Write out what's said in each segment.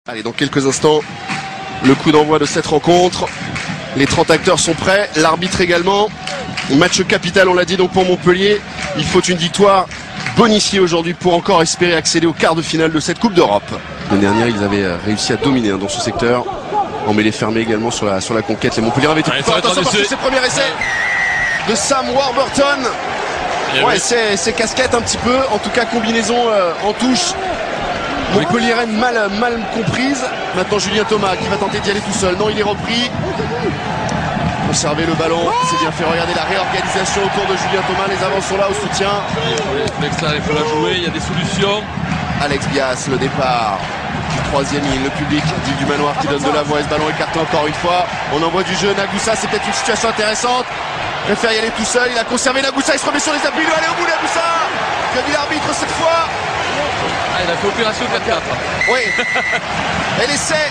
Allez, dans quelques instants, le coup d'envoi de cette rencontre. Les 30 acteurs sont prêts, l'arbitre également. Match capital, on l'a dit donc pour Montpellier. Il faut une victoire bonifiée aujourd'hui pour encore espérer accéder au quart de finale de cette Coupe d'Europe. L'année dernière, ils avaient réussi à dominer dans ce secteur. En mêlée fermée également sur la conquête. Les Montpellier avaient été plus forts. Attention parce que c'est le premier essai de Sam Warburton. Ouais, c'est casquette un petit peu. En tout cas, combinaison en touche. Montpellier mal comprise. Maintenant Julien Thomas qui va tenter d'y aller tout seul. Non, il est repris. Conserver le ballon, c'est bien fait. Regardez la réorganisation autour de Julien Thomas. Les avants sont là au soutien. Il faut la jouer, il y a des solutions. Alex Bias, le départ du troisième ligne. Le public dit du manoir qui donne de la voix. Et ce ballon écarté encore une fois. On envoie du jeu. Nagoussa, c'est peut-être une situation intéressante. Préfère y aller tout seul. Il a conservé Nagoussa. Il se remet sur les appuis. Il va aller au bout, Nagoussa. Que dit l'arbitre cette fois? Il a fait opération 4-4. Oui. Et l'essai.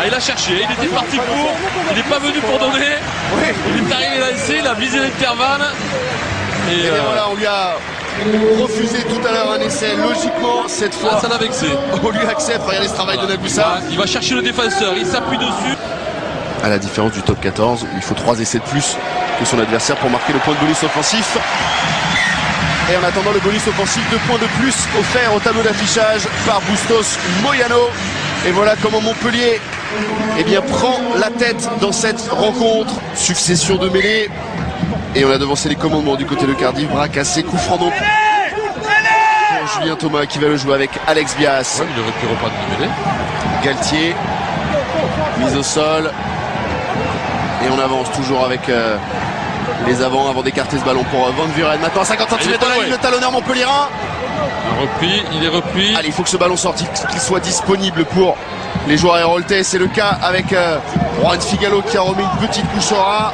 Il a cherché, il était parti pour. Il n'est pas venu pour donner. Oui. Il est arrivé là ici, il a visé l'intervalle. Et voilà, on lui a refusé tout à l'heure un essai. Logiquement, cette fois, ça l'a vexé. On lui accepte. Regardez ce travail de Nagoussa. Il va chercher le défenseur, il s'appuie dessus. À la différence du top 14, où il faut 3 essais de plus que son adversaire pour marquer le point de bonus offensif. Et en attendant le bonus offensif, 2 points de plus offerts au tableau d'affichage par Bustos Moyano. Et voilà comment Montpellier prend la tête dans cette rencontre. Succession de mêlées. Et on a devancé les commandements du côté de Cardiff. Bras cassé, coup franc donc pour Julien Thomas qui va le jouer avec Alex Bias. Ouais, il aurait pu reprendre une mêlée. Galtier, mise au sol. Et on avance toujours avec les avants avant d'écarter ce ballon pour Van Vuren. Maintenant à 50 cm de la ligne, le talonneur montpellierin. Il est repris. Allez, il faut que ce ballon sorte, qu'il soit disponible pour les joueurs héroltais. C'est le cas avec Juan Figalo qui a remis une petite couche au ras.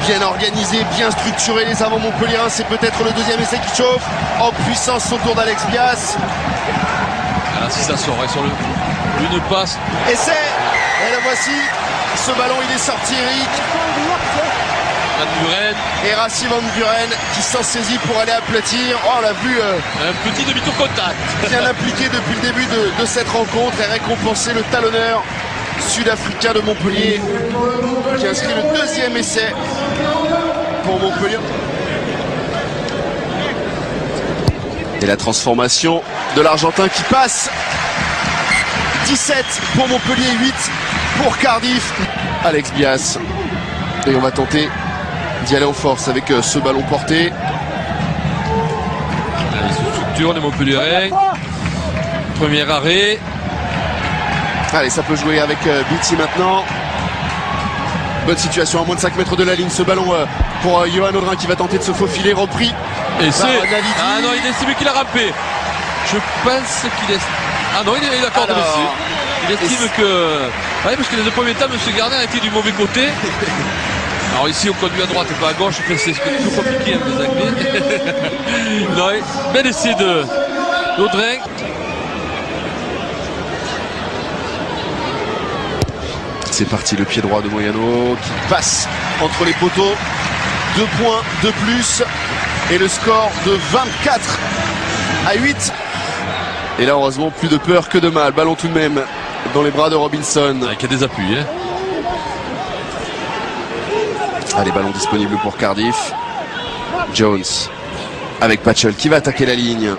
Bien organisé, bien structuré les avants montpellierins. C'est peut-être le deuxième essai qui chauffe. En puissance autour d'Alex Bias. Ah, si ça sort, sur une passe. Essai. Et la voici. Ce ballon, il est sorti, Eric. Van Vuren. Et Rassi Van Vuren qui s'en saisit pour aller aplatir. Oh, on l'a vu un petit demi-tour contact. Bien appliqué depuis le début de cette rencontre et récompensé le talonneur sud-africain de Montpellier qui inscrit le deuxième essai pour Montpellier. Et la transformation de l'Argentin qui passe. 17 pour Montpellier, 8 pour Cardiff. Alex Bias. Et on va tenter d'y aller en force avec ce ballon porté. Allez, sous structure, les Montpellier. Premier arrêt. Allez, ça peut jouer avec Beatty maintenant. Bonne situation à moins de 5 mètres de la ligne. Ce ballon pour Johan Audrin qui va tenter de se faufiler. Repris. Et c'est. Ah non, il estime qu'il a rampé. Je pense qu'il est. Ah non, il accorde l'essai. Il estime que. Oui, parce que les deux premiers temps, M. Gardner a été du mauvais côté. Alors ici, on conduit à droite et pas à gauche. C'est plus compliqué, hein, les Anglais. Non, bel essai d'Audrin. C'est parti, le pied droit de Moyano qui passe entre les poteaux. 2 points de plus. Et le score de 24-8. Et là, heureusement, plus de peur que de mal. Ballon tout de même dans les bras de Robinson. Avec des appuis. Hein. Allez, ballon disponible pour Cardiff. Jones avec Patchell qui va attaquer la ligne.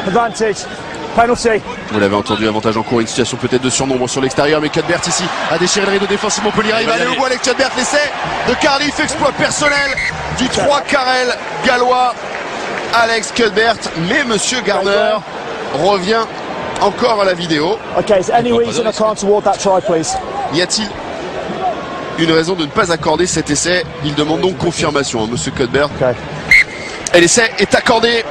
Advantage. Penalty. Vous l'avez entendu, avantage en cours, une situation peut-être de surnombre sur l'extérieur, mais Cuthbert ici a déchiré le rideau défensif Montpellier. Il va aller au bout avec Cuthbert, l'essai de Cardiff, exploit personnel du 3 Carrel gallois Alex Cuthbert. Mais Monsieur Garner revient encore à la vidéo. Okay, is there any reason I can't award that try, please? Y a-t-il une raison de ne pas accorder cet essai? Il demande donc confirmation, hein, Monsieur Cuthbert. Okay. Et l'essai est accordé.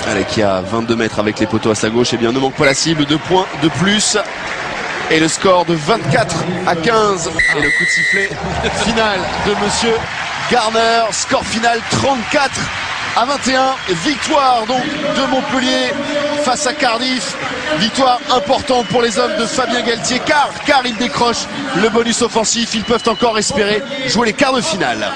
Allez, qui a 22 mètres avec les poteaux à sa gauche. Et bien, ne manque pas la cible. 2 points de plus. Et le score de 24-15. Et le coup de sifflet final de Monsieur Garner. Score final 34-21. Victoire donc de Montpellier face à Cardiff. Victoire importante pour les hommes de Fabien Galtier car ils décrochent le bonus offensif. Ils peuvent encore espérer jouer les quarts de finale.